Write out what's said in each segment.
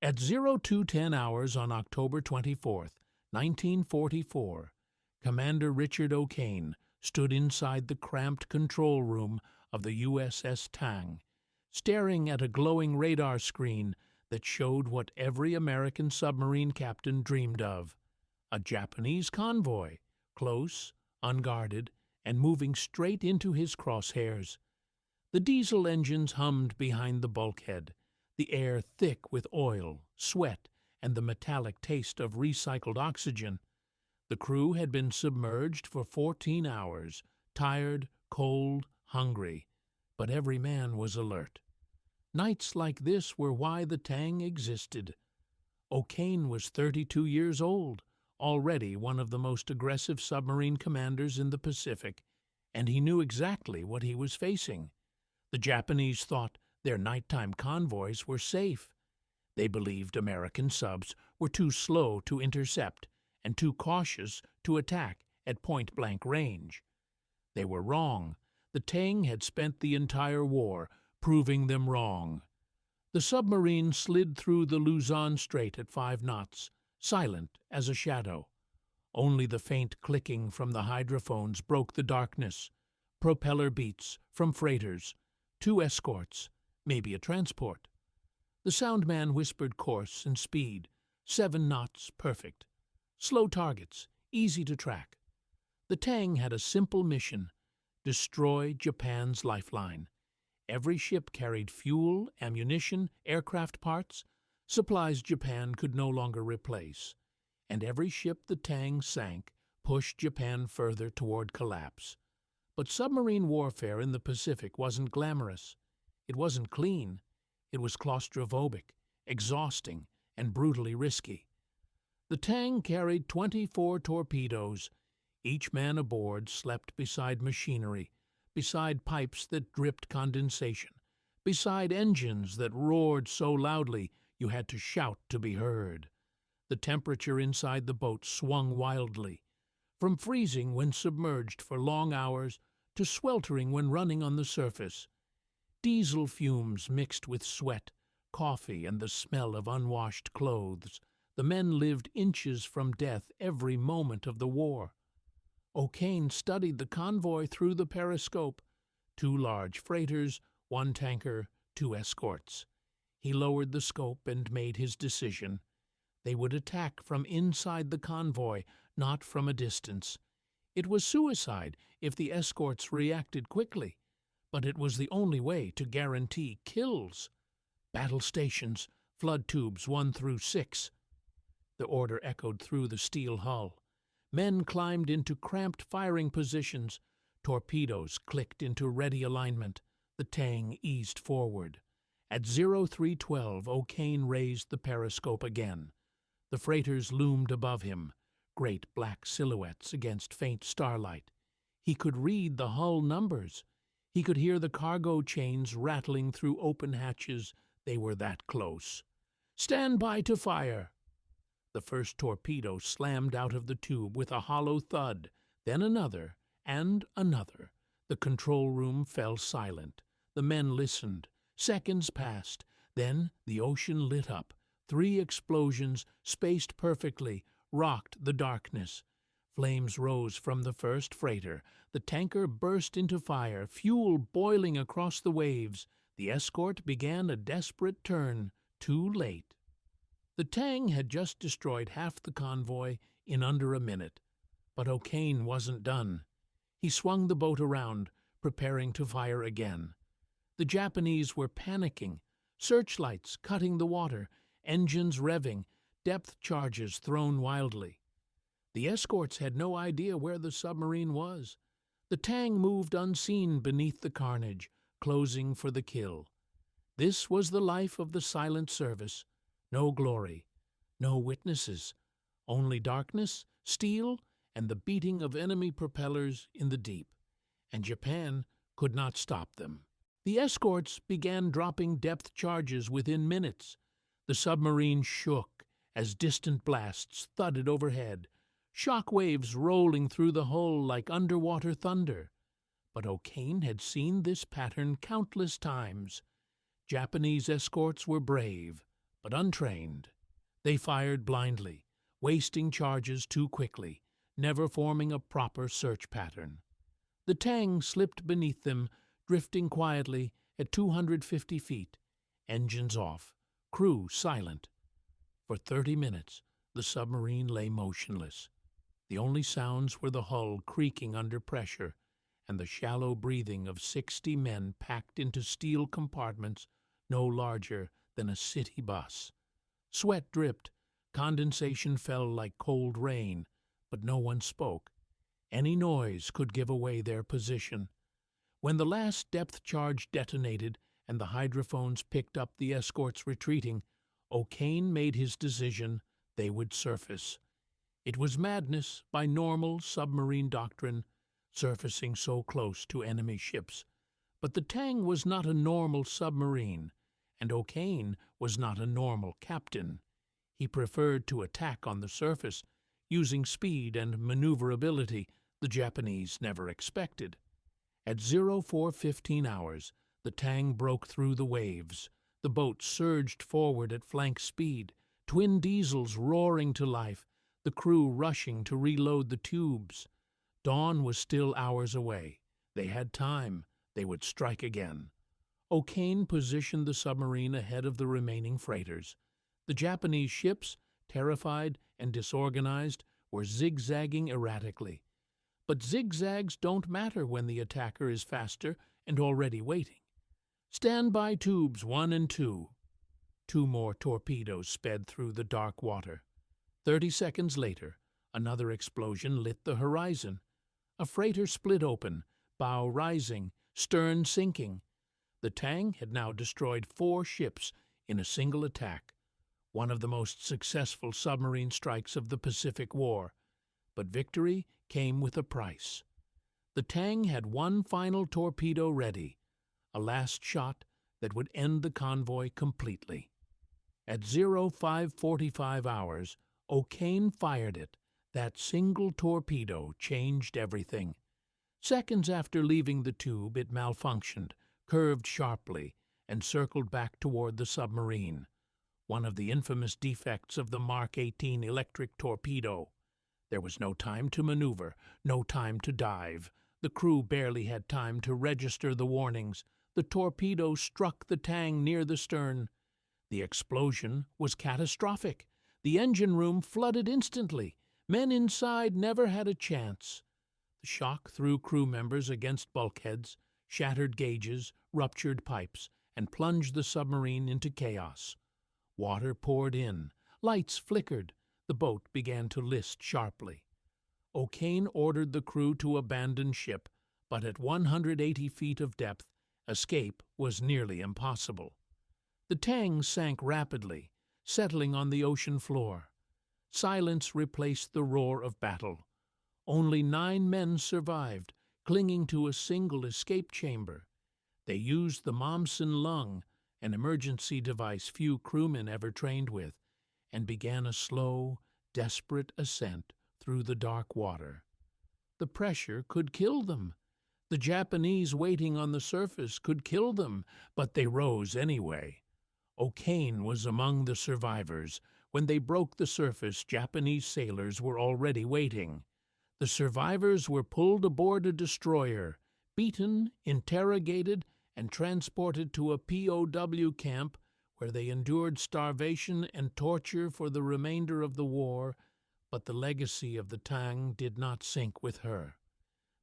At 0210 hours on October 24th, 1944, Commander Richard O'Kane stood inside the cramped control room of the USS Tang, staring at a glowing radar screen that showed what every American submarine captain dreamed of: a Japanese convoy, close, unguarded, and moving straight into his crosshairs. The diesel engines hummed behind the bulkhead, the air thick with oil, sweat, and the metallic taste of recycled oxygen. The crew had been submerged for 14 hours, tired, cold, hungry, but every man was alert. Nights like this were why the Tang existed. O'Kane was 32 years old, already one of the most aggressive submarine commanders in the Pacific, and he knew exactly what he was facing. The Japanese thought their nighttime convoys were safe. They believed American subs were too slow to intercept and too cautious to attack at point-blank range. They were wrong. The Tang had spent the entire war proving them wrong. The submarine slid through the Luzon Strait at 5 knots, silent as a shadow. Only the faint clicking from the hydrophones broke the darkness. Propeller beats from freighters, 2 escorts, maybe a transport. The soundman whispered course and speed, 7 knots perfect. Slow targets, easy to track. The Tang had a simple mission: destroy Japan's lifeline. Every ship carried fuel, ammunition, aircraft parts, supplies Japan could no longer replace. And every ship the Tang sank pushed Japan further toward collapse. But submarine warfare in the Pacific wasn't glamorous. It wasn't clean. It was claustrophobic, exhausting, and brutally risky. The Tang carried 24 torpedoes. Each man aboard slept beside machinery, beside pipes that dripped condensation, beside engines that roared so loudly you had to shout to be heard. The temperature inside the boat swung wildly, from freezing when submerged for long hours to sweltering when running on the surface. Diesel fumes mixed with sweat, coffee, and the smell of unwashed clothes. The men lived inches from death every moment of the war. O'Kane studied the convoy through the periscope: 2 large freighters, 1 tanker, 2 escorts. He lowered the scope and made his decision. They would attack from inside the convoy, not from a distance. It was suicide if the escorts reacted quickly, but it was the only way to guarantee kills. Battle stations, flood tubes 1 through 6. The order echoed through the steel hull. Men climbed into cramped firing positions. Torpedoes clicked into ready alignment. The Tang eased forward. At 0312, O'Kane raised the periscope again. The freighters loomed above him, great black silhouettes against faint starlight. He could read the hull numbers. He could hear the cargo chains rattling through open hatches. They were that close. "Stand by to fire!" The first torpedo slammed out of the tube with a hollow thud, then another, and another. The control room fell silent. The men listened. Seconds passed. Then the ocean lit up. 3 explosions, spaced perfectly, rocked the darkness. Flames rose from the first freighter. The tanker burst into fire, fuel boiling across the waves. The escort began a desperate turn, too late. The Tang had just destroyed half the convoy in under a minute. But O'Kane wasn't done. He swung the boat around, preparing to fire again. The Japanese were panicking, searchlights cutting the water, engines revving, depth charges thrown wildly. The escorts had no idea where the submarine was. The Tang moved unseen beneath the carnage, closing for the kill. This was the life of the silent service. No glory, no witnesses, only darkness, steel, and the beating of enemy propellers in the deep. And Japan could not stop them. The escorts began dropping depth charges within minutes. The submarine shook as distant blasts thudded overhead, shock waves rolling through the hull like underwater thunder. But O'Kane had seen this pattern countless times. Japanese escorts were brave, but untrained. They fired blindly, wasting charges too quickly, never forming a proper search pattern. The Tang slipped beneath them, drifting quietly at 250 feet, engines off, crew silent. For 30 minutes, the submarine lay motionless. The only sounds were the hull creaking under pressure and the shallow breathing of 60 men packed into steel compartments no larger than a city bus. Sweat dripped, condensation fell like cold rain, but no one spoke. Any noise could give away their position. When the last depth charge detonated and the hydrophones picked up the escorts retreating, O'Kane made his decision: they would surface. It was madness by normal submarine doctrine, surfacing so close to enemy ships. But the Tang was not a normal submarine, and O'Kane was not a normal captain. He preferred to attack on the surface, using speed and maneuverability the Japanese never expected. At 04:15 hours, the Tang broke through the waves. The boat surged forward at flank speed, twin diesels roaring to life, the crew rushing to reload the tubes. Dawn was still hours away. They had time. They would strike again. O'Kane positioned the submarine ahead of the remaining freighters. The Japanese ships, terrified and disorganized, were zigzagging erratically. But zigzags don't matter when the attacker is faster and already waiting. Standby tubes 1 and 2. 2 more torpedoes sped through the dark water. 30 seconds later, another explosion lit the horizon. A freighter split open, bow rising, stern sinking. The Tang had now destroyed 4 ships in a single attack, one of the most successful submarine strikes of the Pacific War. But victory came with a price. The Tang had one final torpedo ready, a last shot that would end the convoy completely. At 05:45 hours, O'Kane fired it. That single torpedo changed everything. Seconds after leaving the tube, it malfunctioned, curved sharply, and circled back toward the submarine, one of the infamous defects of the Mark 18 electric torpedo. There was no time to maneuver, no time to dive. The crew barely had time to register the warnings. The torpedo struck the Tang near the stern. The explosion was catastrophic. The engine room flooded instantly. Men inside never had a chance. The shock threw crew members against bulkheads, shattered gauges, ruptured pipes, and plunged the submarine into chaos. Water poured in. Lights flickered. The boat began to list sharply. O'Kane ordered the crew to abandon ship, but at 180 feet of depth, escape was nearly impossible. The Tang sank rapidly, settling on the ocean floor. Silence replaced the roar of battle. Only 9 men survived, clinging to a single escape chamber. They used the Momsen lung, an emergency device few crewmen ever trained with, and began a slow, desperate ascent through the dark water. The pressure could kill them. The Japanese waiting on the surface could kill them, but they rose anyway. O'Kane was among the survivors. When they broke the surface, Japanese sailors were already waiting. The survivors were pulled aboard a destroyer, beaten, interrogated, and transported to a POW camp where they endured starvation and torture for the remainder of the war, but the legacy of the Tang did not sink with her.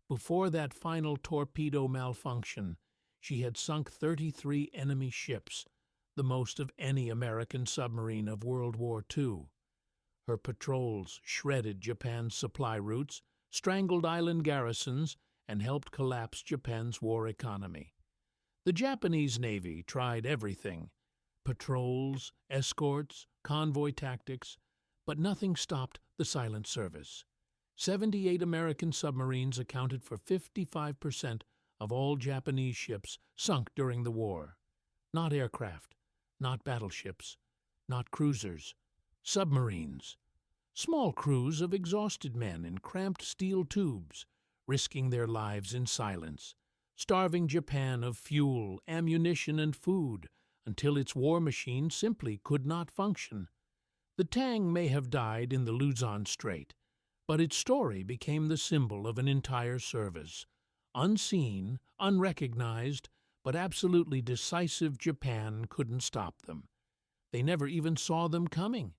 Before that final torpedo malfunction, she had sunk 33 enemy ships, the most of any American submarine of World War II. Her patrols shredded Japan's supply routes, strangled island garrisons, and helped collapse Japan's war economy. The Japanese Navy tried everything: patrols, escorts, convoy tactics, but nothing stopped the silent service. 78 American submarines accounted for 55% of all Japanese ships sunk during the war. Not aircraft, not battleships, not cruisers, submarines. Small crews of exhausted men in cramped steel tubes, risking their lives in silence, starving Japan of fuel, ammunition, and food until its war machine simply could not function. The Tang may have died in the Luzon Strait, but its story became the symbol of an entire service. Unseen, unrecognized, but absolutely decisive, Japan couldn't stop them. They never even saw them coming.